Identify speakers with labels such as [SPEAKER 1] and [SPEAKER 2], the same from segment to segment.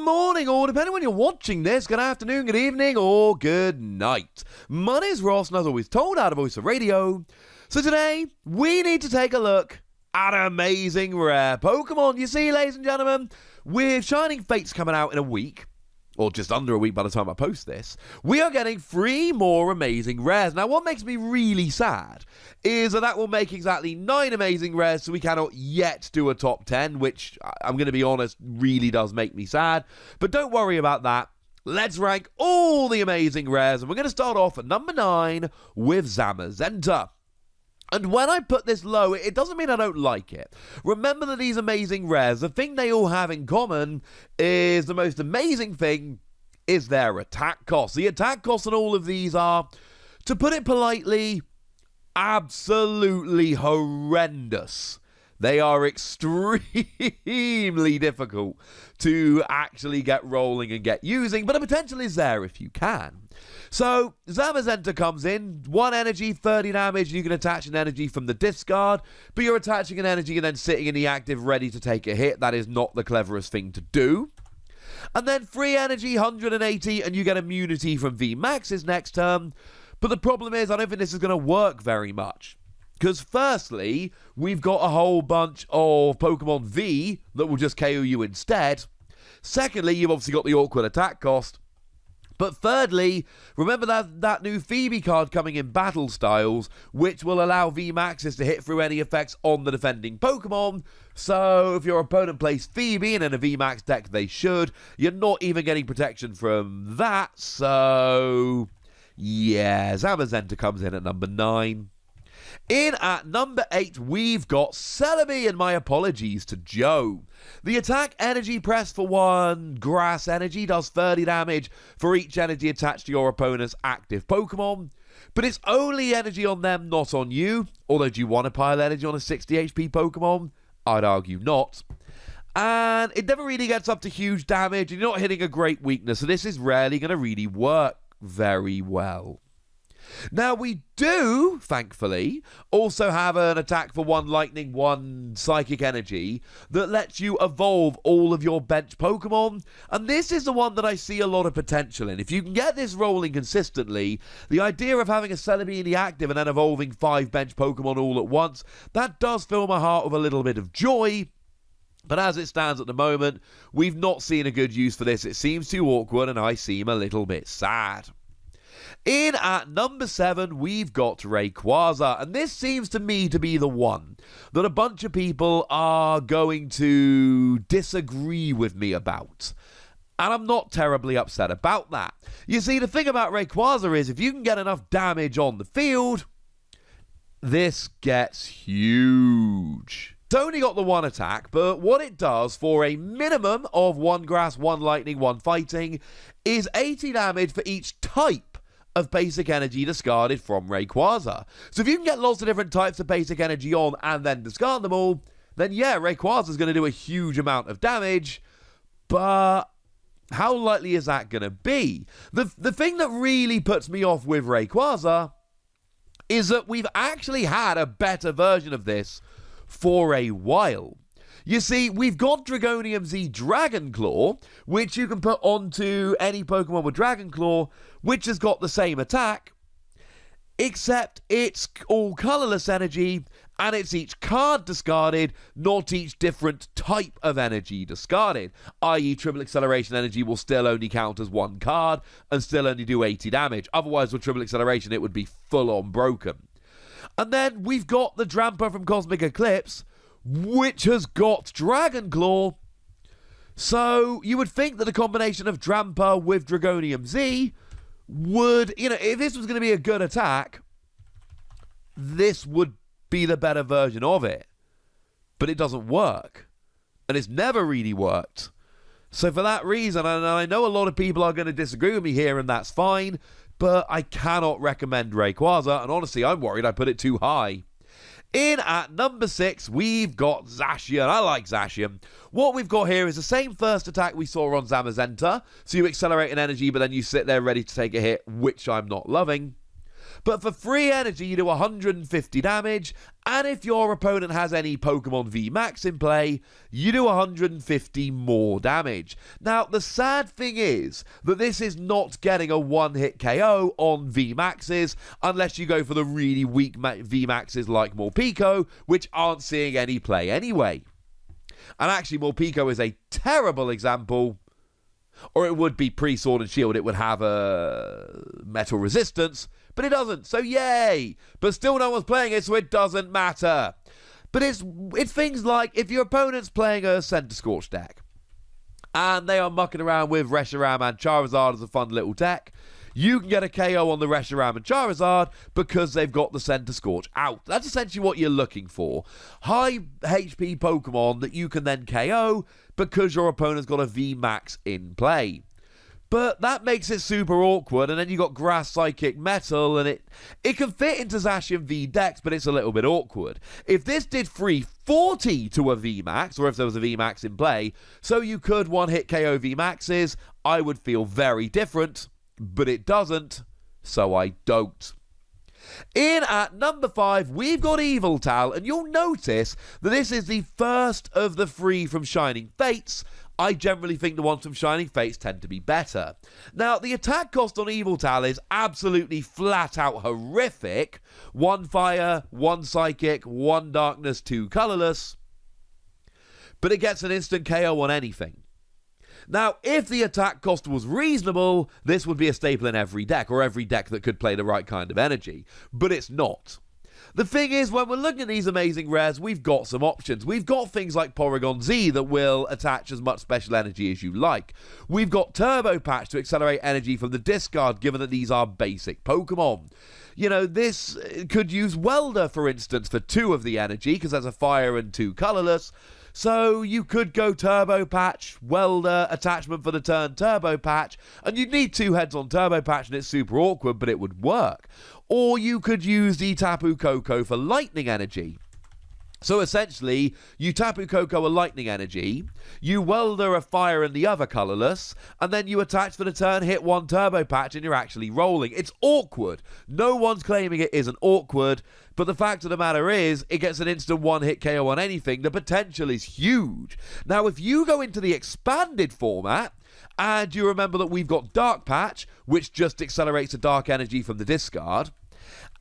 [SPEAKER 1] morning, or depending when you're watching this, good afternoon, good evening, or good night. My name is Ross, and as always told, out of Voice of Radio. So today, we need to take a look at Amazing Rare Pokémon. You see, ladies and gentlemen, with Shining Fates coming out in a week, or just under a week by the time I post this, we are getting 3 more Amazing Rares. Now, what makes me really sad is that will make exactly 9 Amazing Rares, so we cannot yet do a top 10, which, I'm going to be honest, really does make me sad. But don't worry about that. Let's rank all the Amazing Rares, and we're going to start off at number 9 with Zamazenta. And when I put this low, it doesn't mean I don't like it. Remember that these Amazing Rares, the thing they all have in common is the most amazing thing is their attack cost. The attack costs on all of these are, to put it politely, absolutely horrendous. They are extremely difficult to actually get rolling and get using, but the potential is there if you can. So, Zamazenta comes in, 1 energy, 30 damage, you can attach an energy from the discard, but you're attaching an energy and then sitting in the active ready to take a hit. That is not the cleverest thing to do. And then 3 energy, 180, and you get immunity from VMAX's next turn. But the problem is, I don't think this is going to work very much. Because firstly, we've got a whole bunch of Pokemon V that will just KO you instead. Secondly, you've obviously got the awkward attack cost. But thirdly, remember that new Phoebe card coming in Battle Styles, which will allow VMAXs to hit through any effects on the defending Pokemon. So if your opponent plays Phoebe, and in a VMAX deck they should, you're not even getting protection from that. So, yeah, Zamazenta comes in at number 9. In at number 8, we've got CELEBU, and my apologies to Joe. The attack energy press for 1 grass energy does 30 damage for each energy attached to your opponent's active Pokemon, but it's only energy on them, not on you. Although, do you want to pile energy on a 60 HP Pokemon? I'd argue not. And it never really gets up to huge damage, and you're not hitting a great weakness, so this is rarely going to really work very well. Now, we do, thankfully, also have an attack for 1 lightning, 1 psychic energy that lets you evolve all of your bench Pokemon, and this is the one that I see a lot of potential in. If you can get this rolling consistently, the idea of having a Celebi in the active and then evolving 5 bench Pokemon all at once, that does fill my heart with a little bit of joy. But as it stands at the moment, we've not seen a good use for this. It seems too awkward, and I seem a little bit sad. In at number 7, we've got Rayquaza, and this seems to me to be the one that a bunch of people are going to disagree with me about. And I'm not terribly upset about that. You see, the thing about Rayquaza is if you can get enough damage on the field, this gets huge. It's only got the 1 attack, but what it does for a minimum of 1 grass, 1 lightning, 1 fighting is 80 damage for each type of basic energy discarded from Rayquaza. So if you can get lots of different types of basic energy on and then discard them all, then yeah, Rayquaza is going to do a huge amount of damage, but how likely is that going to be? The thing that really puts me off with Rayquaza is that we've actually had a better version of this for a while. You see, we've got Dragonium Z Dragon Claw, which you can put onto any Pokemon with Dragon Claw, which has got the same attack, except it's all colorless energy, and it's each card discarded, not each different type of energy discarded, i.e. Triple Acceleration energy will still only count as 1 card, and still only do 80 damage. Otherwise, with Triple Acceleration, it would be full-on broken. And then we've got the Drampa from Cosmic Eclipse, which has got Dragon Claw. So you would think that a combination of Drampa with Dragonium Z would, if this was going to be a good attack, this would be the better version of it. But it doesn't work. And it's never really worked. So for that reason, and I know a lot of people are going to disagree with me here, and that's fine, but I cannot recommend Rayquaza, and honestly, I'm worried I put it too high. In at number 6, we've got Zacian. I like Zacian. What we've got here is the same first attack we saw on Zamazenta. So you accelerate an energy, but then you sit there ready to take a hit, which I'm not loving. But for free energy, you do 150 damage, and if your opponent has any Pokemon VMAX in play, you do 150 more damage. Now, the sad thing is that this is not getting a one-hit KO on VMAXs, unless you go for the really weak VMAXs like Morpeko, which aren't seeing any play anyway. And actually, Morpeko is a terrible example. Or it would be pre-Sword and Shield, it would have a metal resistance, but it doesn't, so yay! But still no one's playing it, so it doesn't matter. But it's things like, if your opponent's playing a Center Scorch deck, and they are mucking around with Reshiram and Charizard as a fun little deck, you can get a KO on the Reshiram and Charizard because they've got the Center Scorch out. That's essentially what you're looking for. High HP Pokemon that you can then KO because your opponent's got a VMAX in play. But that makes it super awkward, and then you got Grass, Psychic, Metal, and it can fit into Zacian V decks, but it's a little bit awkward. If this did 340 to a VMAX, or if there was a VMAX in play, so you could one-hit KO VMAXs, I would feel very different. But it doesn't, so I don't. In at number 5, we've got Yveltal, and you'll notice that this is the first of the 3 from Shining Fates. I generally think the ones from Shining Fates tend to be better. Now, the attack cost on Yveltal is absolutely flat out horrific. 1 fire, 1 psychic, 1 darkness, 2 colorless. But it gets an instant KO on anything. Now, if the attack cost was reasonable, this would be a staple in every deck, or every deck that could play the right kind of energy. But it's not. The thing is, when we're looking at these amazing rares, we've got some options. We've got things like Porygon Z that will attach as much special energy as you like. We've got Turbo Patch to accelerate energy from the discard, given that these are basic Pokemon. You know, this could use Welder, for instance, for 2 of the energy, because there's a fire and 2 colorless. So you could go Turbo Patch, Welder, attachment for the turn, Turbo Patch, and you'd need 2 heads on Turbo Patch and it's super awkward, but it would work. Or you could use the Tapu Koko for lightning energy. So essentially, you Tapu Koko a lightning energy, you Welder a fire and the other colorless, and then you attach for the turn, hit 1 Turbo Patch, and you're actually rolling. It's awkward. No one's claiming it isn't awkward, but the fact of the matter is, it gets an instant one-hit KO on anything. The potential is huge. Now, if you go into the expanded format, and you remember that we've got Dark Patch, which just accelerates the dark energy from the discard,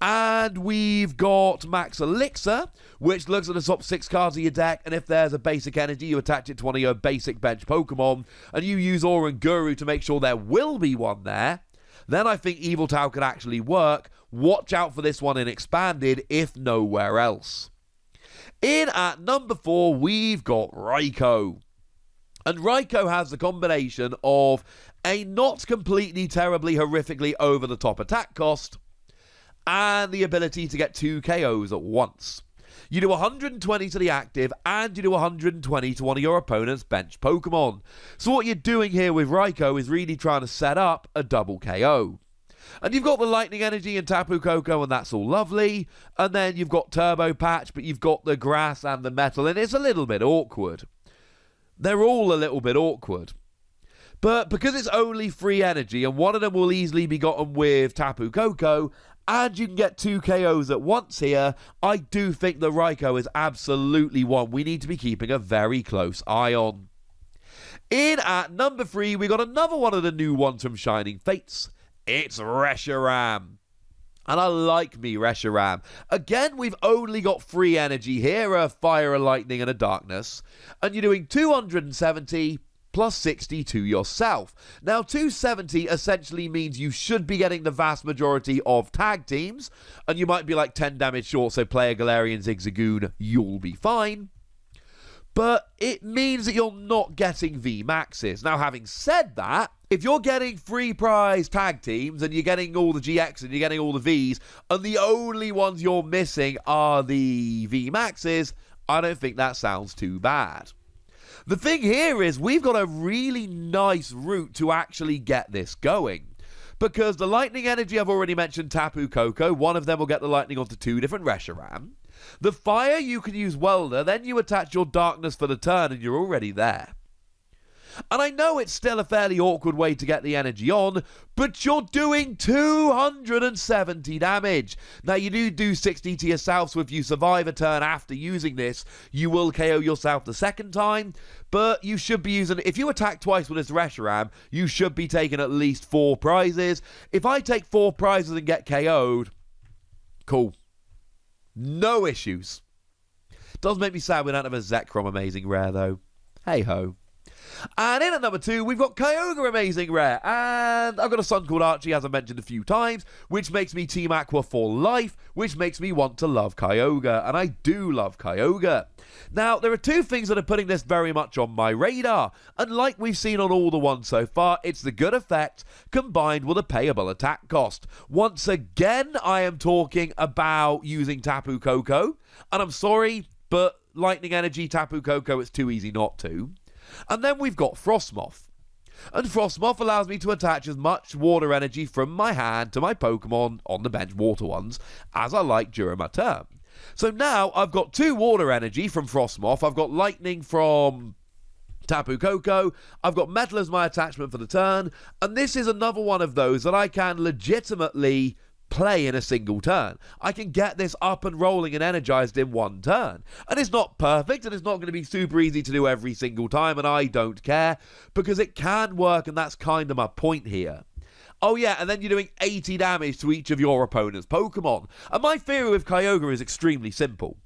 [SPEAKER 1] and we've got Max Elixir, which looks at the top 6 cards of your deck, and if there's a basic energy, you attach it to one of your basic bench Pokemon, and you use Aura and Guru to make sure there will be one there, then I think Yveltal could actually work. Watch out for this one in Expanded, if nowhere else. In at number 4, we've got Raikou. And Raikou has the combination of a not completely, terribly, horrifically over-the-top attack cost, and the ability to get 2 KOs at once. You do 120 to the active, and you do 120 to one of your opponent's bench Pokemon. So what you're doing here with Raikou is really trying to set up a double KO. And you've got the Lightning Energy and Tapu Koko, and that's all lovely. And then you've got Turbo Patch, but you've got the Grass and the Metal, and it's a little bit awkward. They're all a little bit awkward. But because it's only free energy, and one of them will easily be gotten with Tapu Koko, and you can get 2 KOs at once here, I do think that Raikou is absolutely one we need to be keeping a very close eye on. In at number 3, we got another one of the new ones from Shining Fates. It's Reshiram. And I like me Reshiram. Again, we've only got free energy here, a fire, a lightning, and a darkness. And you're doing 270 plus 60 to yourself. Now, 270 essentially means you should be getting the vast majority of tag teams, and you might be like 10 damage short, so play a Galarian Zigzagoon, you'll be fine. But it means that you're not getting VMAXs. Now, having said that, if you're getting free prize tag teams, and you're getting all the GX and you're getting all the Vs, and the only ones you're missing are the VMAXs, I don't think that sounds too bad. The thing here is we've got a really nice route to actually get this going. Because the lightning energy, I've already mentioned Tapu Koko. One of them will get the lightning onto 2 different Reshiram. The fire, you can use Welder. Then you attach your darkness for the turn and you're already there. And I know it's still a fairly awkward way to get the energy on, but you're doing 270 damage. Now, you do 60 to yourself, so if you survive a turn after using this, you will KO yourself the second time, but you should be using, if you attack twice with this Reshiram, you should be taking at least 4 prizes. If I take 4 prizes and get KO'd, cool. No issues. Does make me sad we don't have a Zekrom Amazing Rare, though. Hey-ho. And in at number 2, we've got Kyogre Amazing Rare. And I've got a son called Archie, as I mentioned a few times, which makes me Team Aqua for life, which makes me want to love Kyogre. And I do love Kyogre. Now, there are 2 things that are putting this very much on my radar. And like we've seen on all the ones so far, it's the good effect combined with a payable attack cost. Once again, I am talking about using Tapu Koko. And I'm sorry, but Lightning Energy, Tapu Koko, it's too easy not to. And then we've got Frostmoth. And Frostmoth allows me to attach as much water energy from my hand to my Pokemon on the bench, water ones, as I like during my turn. So now I've got 2 water energy from Frostmoth, I've got lightning from Tapu Koko, I've got metal as my attachment for the turn, and this is another one of those that I can legitimately play in a single turn. I can get this up and rolling and energized in one turn. And it's not perfect, and it's not going to be super easy to do every single time, and I don't care, because it can work, and that's kind of my point here. Oh yeah, and then you're doing 80 damage to each of your opponent's Pokemon. And my theory with Kyogre is extremely simple.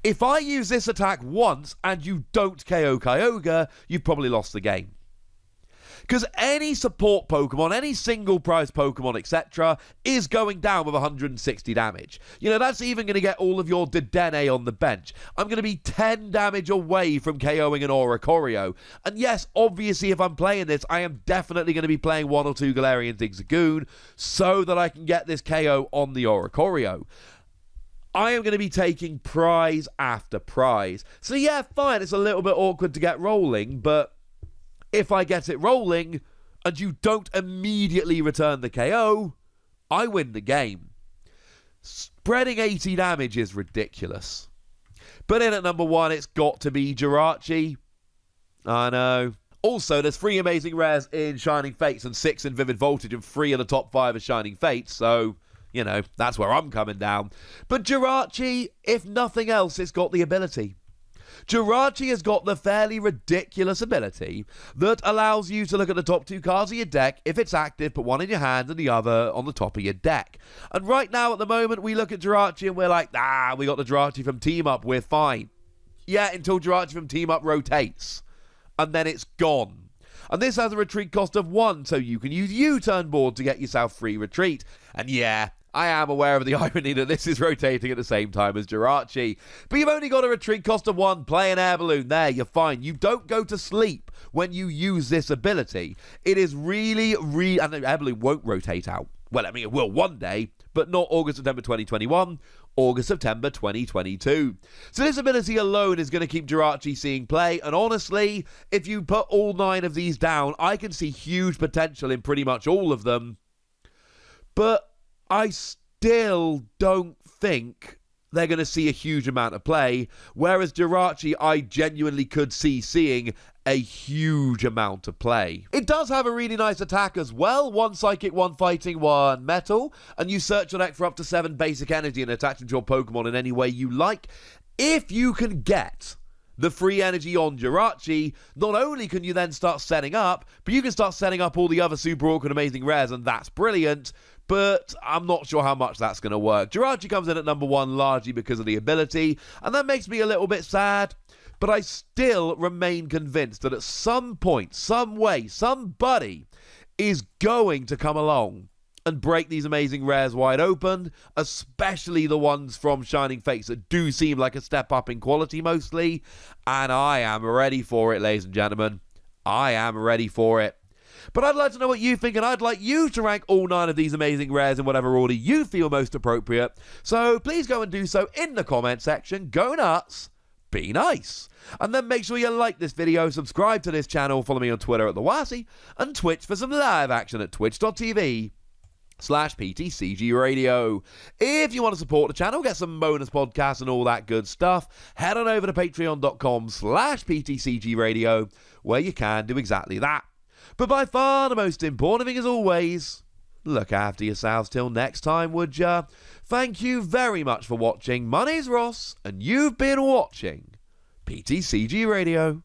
[SPEAKER 1] If I use this attack once and you don't KO Kyogre, you've probably lost the game. Because any support Pokemon, any single prize Pokemon, etc., is going down with 160 damage. You know, that's even going to get all of your Dedenne on the bench. I'm going to be 10 damage away from KOing an Oricorio. And yes, obviously, if I'm playing this, I am definitely going to be playing 1 or 2 Galarian Zigzagoon so that I can get this KO on the Oricorio. I am going to be taking prize after prize. So yeah, fine, it's a little bit awkward to get rolling, but if I get it rolling and you don't immediately return the KO, I win the game. Spreading 80 damage is ridiculous. But in at number 1, it's got to be Jirachi. I know. Also, there's 3 Amazing Rares in Shining Fates and 6 in Vivid Voltage and 3 of the top 5 of Shining Fates, so, you know, that's where I'm coming down. But Jirachi, if nothing else, it's got the ability. Jirachi has got the fairly ridiculous ability that allows you to look at the top 2 cards of your deck. If it's active, put one in your hand and the other on the top of your deck. And right now, at the moment, we look at Jirachi and we're like, we got the Jirachi from Team Up, we're fine. Yeah, until Jirachi from Team Up rotates. And then it's gone. And this has a retreat cost of 1, so you can use U-turn board to get yourself free retreat. And yeah, I am aware of the irony that this is rotating at the same time as Jirachi. But you've only got a retreat cost of 1, play an air balloon. There, you're fine. You don't go to sleep when you use this ability. It is really, and the air balloon won't rotate out. Well, I mean, it will one day, but not August, September 2021, August, September 2022. So this ability alone is going to keep Jirachi seeing play, and honestly, if you put all 9 of these down, I can see huge potential in pretty much all of them. But I still don't think they're going to see a huge amount of play, whereas Jirachi I genuinely could see seeing a huge amount of play. It does have a really nice attack as well, 1 Psychic, 1 Fighting, 1 Metal, and you search your deck for up to 7 basic energy and attach them to your Pokemon in any way you like. If you can get the free energy on Jirachi, not only can you then start setting up, but you can start setting up all the other super awkward amazing rares, and that's brilliant. But I'm not sure how much that's going to work. Jirachi comes in at number 1 largely because of the ability, and that makes me a little bit sad. But I still remain convinced that at some point, some way, somebody is going to come along and break these amazing rares wide open, especially the ones from Shining Fates that do seem like a step up in quality mostly. And I am ready for it, ladies and gentlemen. I am ready for it. But I'd like to know what you think, and I'd like you to rank all 9 of these amazing rares in whatever order you feel most appropriate. So please go and do so in the comment section. Go nuts. Be nice. And then make sure you like this video, subscribe to this channel, follow me on Twitter at TheWasi, and Twitch for some live action at twitch.tv/TheWasi. patreon.com/PTCG Radio. If you want to support the channel, get some bonus podcasts and all that good stuff, head on over to patreon.com/PTCG Radio, where you can do exactly that. But by far the most important thing, as always, look after yourselves till next time, would ya? Thank you very much for watching. My name's Ross, and you've been watching PTCG Radio.